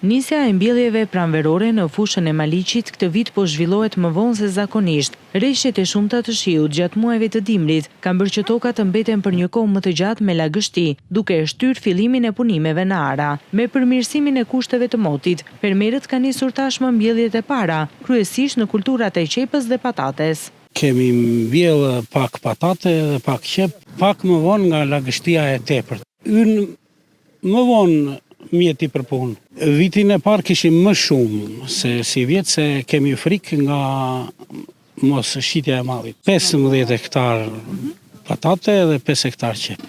Nisja e mbjelljeve pranverore në fushën e Maliqit këtë vit po zhvillohet më vonë se zakonisht. Rreshtet e shumta të shiut gjatë muajve të dimrit kanë bërë që tokat të mbeten për një kohë më të gjatë me lagështi, duke e shtyrë fillimin e punimeve në ara. Me përmirësimin e kushteve të motit, fermerët kanë nisur tashmë mbjelljet e para, kryesisht në kulturat e qepës dhe patates. Kemi mbjell pak patate dhe pak qep, pak më vonë nga lagështia e tepërt. Ynë më vonë mjeti për punë. Vitin e parë kishim më shumë se si vjetë se kemi frikë nga mos shitja e mallit. 15 hektar patate dhe 5 hektar qep.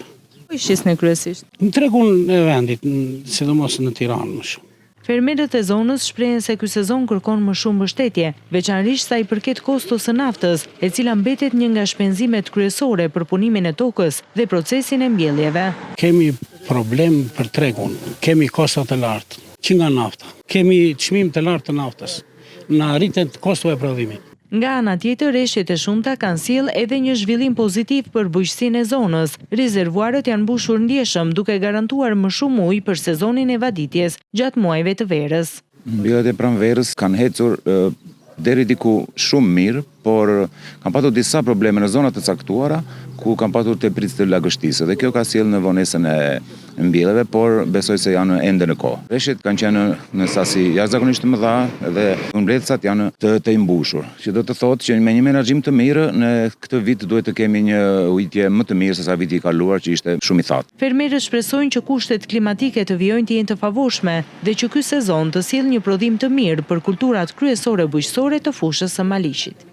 Po shisni kryesisht? Në tregun e vendit, sidomos në Tiranë më shumë. Fermerët e zonës shprehen se ky sezon kërkon më shumë mbështetje, veçanërisht sa i përket kostos së naftës, e cila mbetet një nga shpenzimet kryesore për punimin e tokës dhe procesin e mbjelljeve. Kemi problem për tregun, kemi kosta të lartë, që nga nafta. Kemi çmim të lartë të naftës, na rritet kosto e prodhimit. Nga ana tjetër, rreshtet e shumta kanë sjellë edhe një zhvillim pozitiv për bujqësinë e zonës. Rezervuarët janë mbushur ndjeshëm, duke garantuar më shumë ujë për sezonin e vaditjes gjatë muajve të verës. Mbjelljet e pranverës kanë ecur deri diku shumë mirë, por kanë patur disa probleme në zonat të caktuara ku kanë patur tepritje të lagështisë dhe kjo ka sjellë në vonesën e mbjelljeve, por besoj se janë ende në kohë. Rreshtet kanë qenë në sasi jashtëzakonisht të mëdha dhe mbledhcat janë të mbushur, që do të thotë që me një menaxhim të mirë në këtë vit duhet të kemi një ujitje më të mirë se sa viti i kaluar që ishte shumë i thatë. Fermerët shpresojnë që kushtet klimatike të vijojnë të jenë të favorshme dhe që ky sezon të sjellë një prodhim të mirë për kulturat kryesore bujqësore të fushës së Maliqit.